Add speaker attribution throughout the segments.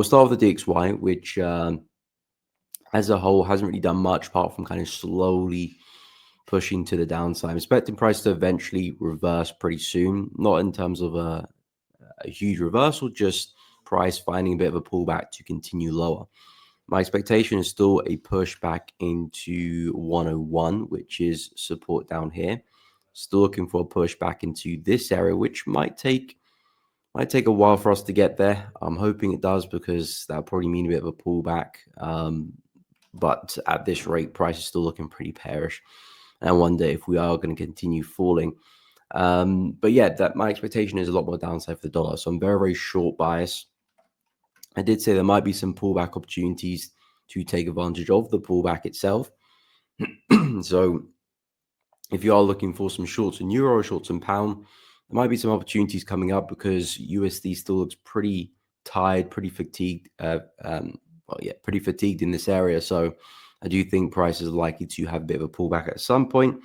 Speaker 1: We'll start with the DXY, which as a whole hasn't really done much apart from kind of slowly pushing to the downside. I'm expecting price to eventually reverse pretty soon, not in terms of a huge reversal, just price finding a bit of a pullback to continue lower. My expectation is still a push back into 101, which is support down here. Still looking for a push back into this area, which might take a while for us to get there. I'm hoping it does because that'll probably mean a bit of a pullback. But at this rate, price is still looking pretty bearish. And I wonder if we are going to continue falling. But yeah, that my expectation is a lot more downside for the dollar. So I'm very, very short bias. I did say there might be some pullback opportunities to take advantage of the pullback itself. So if you are looking for some shorts in euro, shorts in pound, there might be some opportunities coming up because USD still looks pretty tired, pretty fatigued. Pretty fatigued in this area. So I do think price is likely to have a bit of a pullback at some point.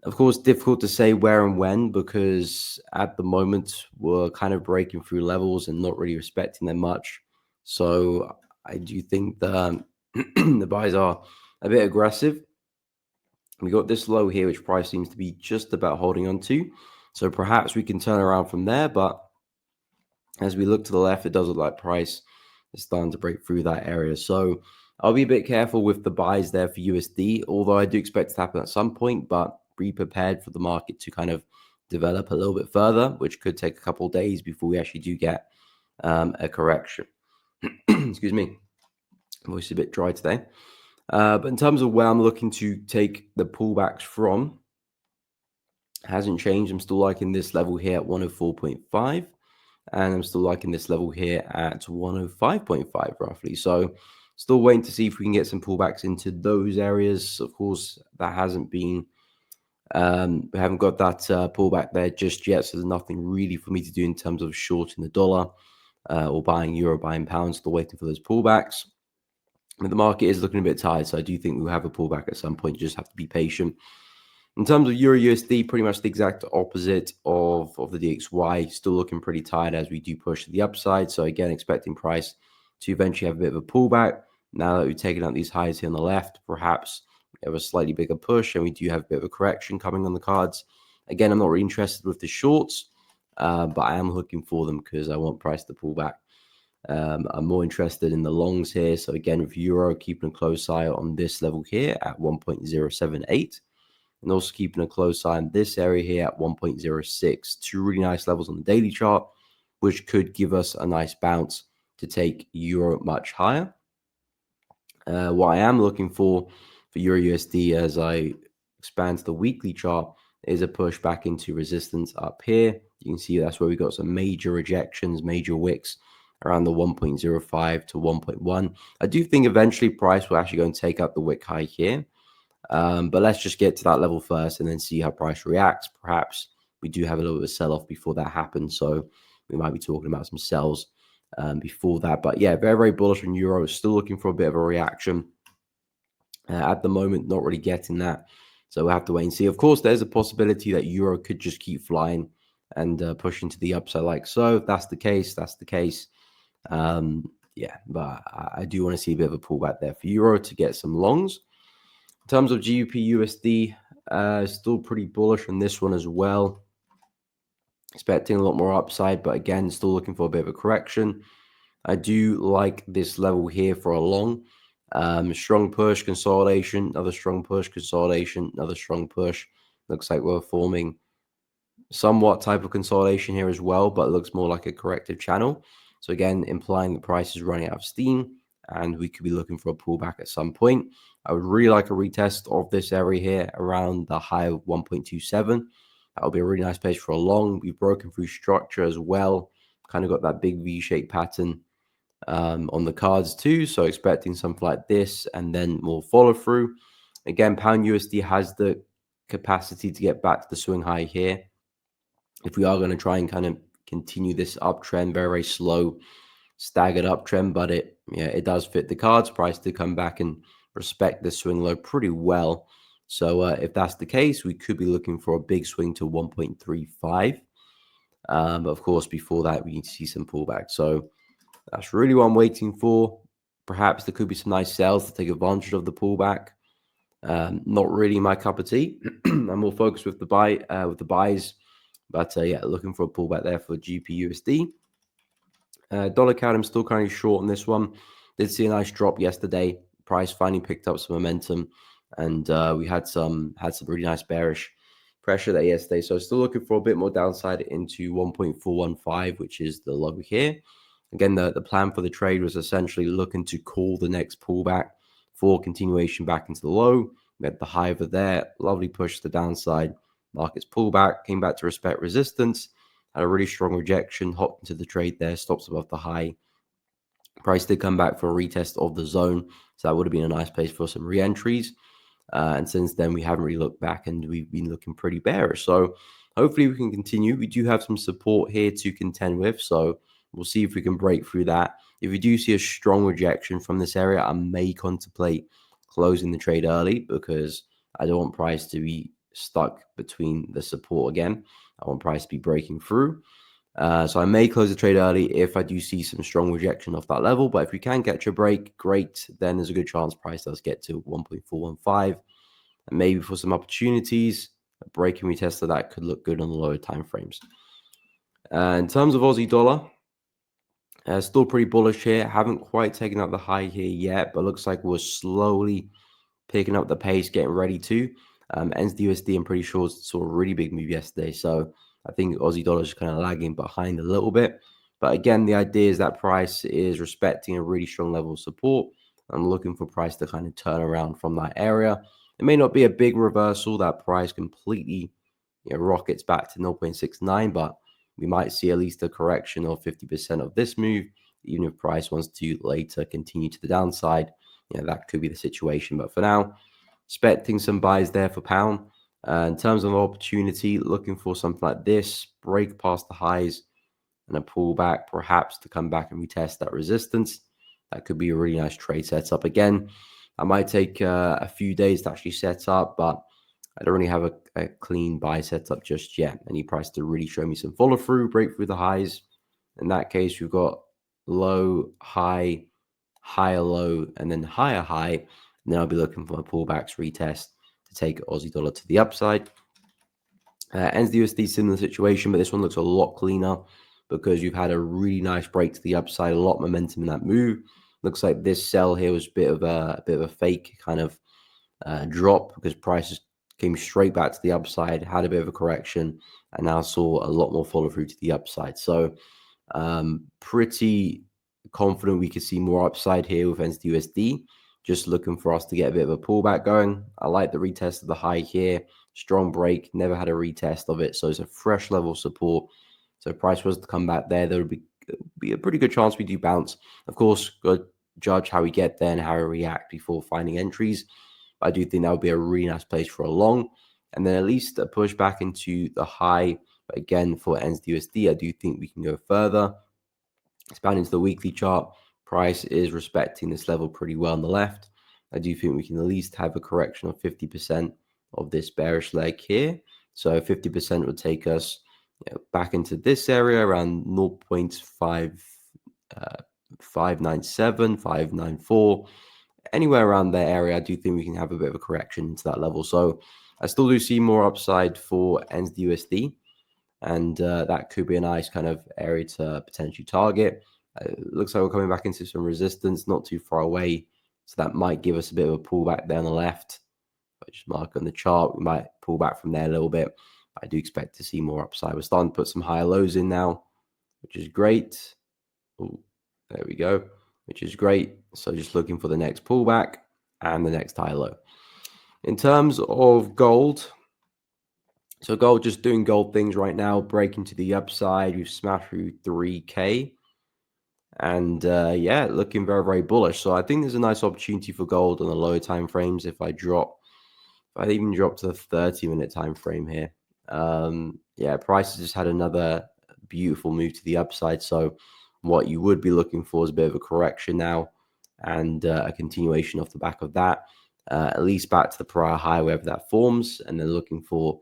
Speaker 1: Of course, difficult to say where and when because at the moment we're kind of breaking through levels and not really respecting them much. So I do think the the buys are a bit aggressive. We got this low here, which price seems to be just about holding on to. So perhaps we can turn around from there. But as we look to the left, it does look like price is starting to break through that area. So I'll be a bit careful with the buys there for USD, although I do expect it to happen at some point, but be prepared for the market to kind of develop a little bit further, which could take a couple of days before we actually do get a correction. Excuse me. Voice is a bit dry today. But in terms of where I'm looking to take the pullbacks from, hasn't changed. I'm still liking this level here at 104.5. And I'm still liking this level here at 105.5 roughly. So still waiting to see if we can get some pullbacks into those areas. Of course, that hasn't been, we haven't got that pullback there just yet. So there's nothing really for me to do in terms of shorting the dollar or buying euro, buying pounds, still waiting for those pullbacks. But the market is looking a bit tired. So I do think we'll have a pullback at some point. You just have to be patient. In terms of EURUSD, pretty much the exact opposite of the DXY. Still looking pretty tight as we do push to the upside. So again, expecting price to eventually have a bit of a pullback. Now that we've taken out these highs here on the left, perhaps we have a slightly bigger push and we do have a bit of a correction coming on the cards. Again, I'm not really interested with the shorts, but I am looking for them because I want price to pull back. I'm more interested in the longs here. So again, with euro, keeping a close eye on this level here at 1.078. And also keeping a close eye on this area here at 1.06. Two really nice levels on the daily chart, which could give us a nice bounce to take euro much higher. What I am looking for EURUSD as I expand to the weekly chart is a push back into resistance up here. You can see that's where we got some major rejections, major wicks around the 1.05 to 1.1. I do think eventually price will actually go and take up the wick high here. But let's just get to that level first and then see how price reacts. Perhaps we do have a little bit of sell-off before that happens. So we might be talking about some sells before that. But yeah, very, very bullish on euro. Still looking for a bit of a reaction. At the moment, not really getting that. So we'll have to wait and see. Of course, there's a possibility that euro could just keep flying and push into the upside like so. If that's the case, that's the case. Yeah, but I do want to see a bit of a pullback there for euro to get some longs. In terms of GBPUSD, still pretty bullish on this one as well. Expecting a lot more upside, but again, still looking for a bit of a correction. I do like this level here for a long. Strong push, consolidation, another strong push, consolidation, another strong push. Looks like we're forming somewhat type of consolidation here as well, but it looks more like a corrective channel. So again, implying the price is running out of steam and we could be looking for a pullback at some point. I would really like a retest of this area here around the high of 1.27. That would be a really nice place for a long. We've broken through structure as well. Kind of got that big V-shaped pattern on the cards too. So expecting something like this and then more follow through. Again, pound USD has the capacity to get back to the swing high here. If we are going to try and kind of continue this uptrend, very, very slow, staggered uptrend, but it does fit the cards. Price to come back and respect the swing low pretty well. So if that's the case, we could be looking for a big swing to 1.35. But of course, before that, we need to see some pullback. So That's really what I'm waiting for. Perhaps there could be some nice sales to take advantage of the pullback. Not really my cup of tea. I'm more focused with the buys, but yeah, looking for a pullback there for GBPUSD. Dollar CAD, I'm still currently short on this one. Did see a nice drop yesterday. Price finally picked up some momentum, and we had some really nice bearish pressure there yesterday. So still looking for a bit more downside into 1.415, which is the low here. Again, the plan for the trade was essentially looking to call the next pullback for continuation back into the low. We had the high over there, lovely push to the downside. Markets pullback, came back to respect resistance, had a really strong rejection, hopped into the trade there, stops above the high. Price did come back for a retest of the zone, so that would have been a nice place for some re-entries. And since then, we haven't really looked back, and we've been looking pretty bearish. So hopefully we can continue. We do have some support here to contend with, so we'll see if we can break through that. If we do see a strong rejection from this area, I may contemplate closing the trade early because I don't want price to be stuck between the support again. I want price to be breaking through. So I may close the trade early if I do see some strong rejection off that level. But if we can catch a break, great. Then there's a good chance price does get to 1.415. And maybe for some opportunities, a break and retest of that could look good on the lower time frames. In terms of Aussie dollar, still pretty bullish here. Haven't quite taken out the high here yet, but looks like we're slowly picking up the pace, getting ready to. USD, I'm pretty sure, saw a really big move yesterday. So I think Aussie dollar is kind of lagging behind a little bit. But again, the idea is that price is respecting a really strong level of support. I'm looking for price to kind of turn around from that area. It may not be a big reversal that price completely rockets back to 0.69, but we might see at least a correction of 50% of this move, even if price wants to later continue to the downside. That could be the situation. But for now, expecting some buys there for pound. In terms of opportunity, looking for something like this, break past the highs and a pullback, perhaps to come back and retest that resistance. That could be a really nice trade setup. Again, I might take a few days to actually set up, but I don't really have a clean buy setup just yet. I need price to really show me some follow through, break through the highs. In that case, we've got low, high, higher low, and then higher high. And then I'll be looking for my pullbacks retest to take Aussie dollar to the upside. USD, similar situation, but this one looks a lot cleaner because you've had a really nice break to the upside, a lot of momentum in that move. Looks like this sell here was a bit of a fake kind of drop because prices came straight back to the upside, had a bit of a correction, and now saw a lot more follow through to the upside. So pretty confident we could see more upside here with USD. Just looking for us to get a bit of a pullback going. I like the retest of the high here. Strong break, never had a retest of it. So it's a fresh level of support. So if price was to come back there would be a pretty good chance we do bounce. Of course, got to judge how we get there and how we react before finding entries. But I do think that would be a really nice place for a long. And then at least a push back into the high. But again, for USD, I do think we can go further. Expand into the weekly chart. Price is respecting this level pretty well on the left. I do think we can at least have a correction of 50% of this bearish leg here. So 50% would take us back into this area around 0.597, 594, anywhere around that area. I do think we can have a bit of a correction into that level. So I still do see more upside for USD. And that could be a nice kind of area to potentially target. It looks like we're coming back into some resistance, not too far away. So that might give us a bit of a pullback there on the left. If I just mark on the chart, we might pull back from there a little bit. I do expect to see more upside. We're starting to put some higher lows in now, which is great. Ooh, there we go, which is great. So just looking for the next pullback and the next high low. In terms of gold, so gold, just doing gold things right now, breaking to the upside. We've smashed through 3K. And yeah, looking very, very bullish. So I think there's a nice opportunity for gold on the lower time frames if I even drop to the 30-minute time frame here. Yeah, prices just had another beautiful move to the upside. So what you would be looking for is a bit of a correction now and a continuation off the back of that. At least back to the prior high, wherever that forms, and then looking for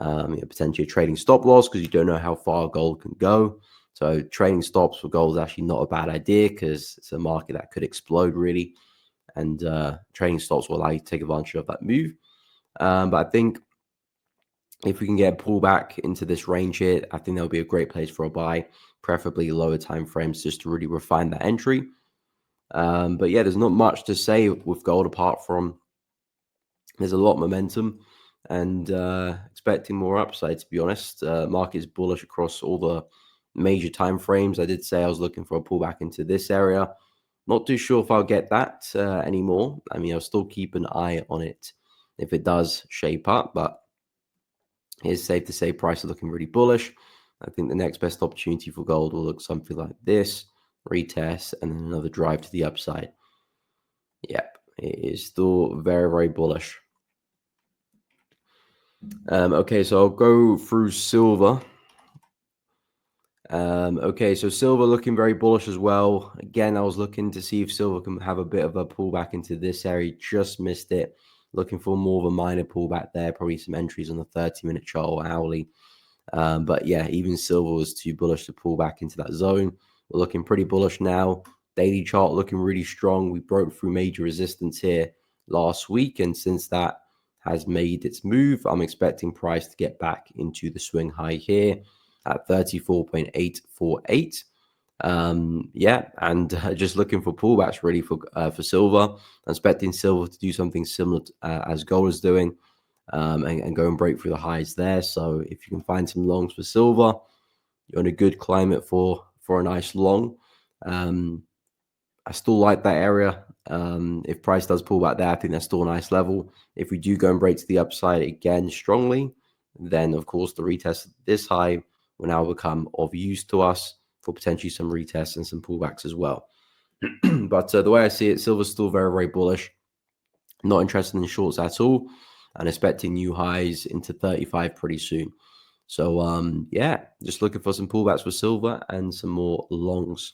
Speaker 1: potentially a trading stop loss because you don't know how far gold can go. So trading stops for gold is actually not a bad idea because it's a market that could explode really, and trading stops will allow you to take advantage of that move. But I think if we can get a pullback into this range here, I think that'll be a great place for a buy, preferably lower time frames, just to really refine that entry. But yeah, there's not much to say with gold apart from there's a lot of momentum and expecting more upside, to be honest. Market is bullish across all the major time frames. I did say I was looking for a pullback into this area. Not too sure if I'll get that anymore. I mean, I'll still keep an eye on it if it does shape up, but it's safe to say price is looking really bullish. I think the next best opportunity for gold will look something like this, retest, and then another drive to the upside. Yep, it is still very, very bullish. Okay, so I'll go through silver. Okay, so silver looking very bullish as well. Again, I was looking to see if silver can have a bit of a pullback into this area. Just missed it. Looking for more of a minor pullback there. Probably some entries on the 30-minute chart or hourly. But yeah, even silver was too bullish to pull back into that zone. We're looking pretty bullish now. Daily chart looking really strong. We broke through major resistance here last week, and since that has made its move, I'm expecting price to get back into the swing high here at 34.848. Yeah, and just looking for pullbacks really for silver. I'm expecting silver to do something similar to, as gold is doing. And go and break through the highs there. So if you can find some longs for silver, you're in a good climate for a nice long. I still like that area. If price does pull back there, I think that's still a nice level. If we do go and break to the upside again strongly, then of course the retest of this high will now become of use to us for potentially some retests and some pullbacks as well. But the way I see it, silver's still very, very bullish. Not interested in shorts at all, and expecting new highs into 35 pretty soon. So yeah, just looking for some pullbacks for silver and some more longs.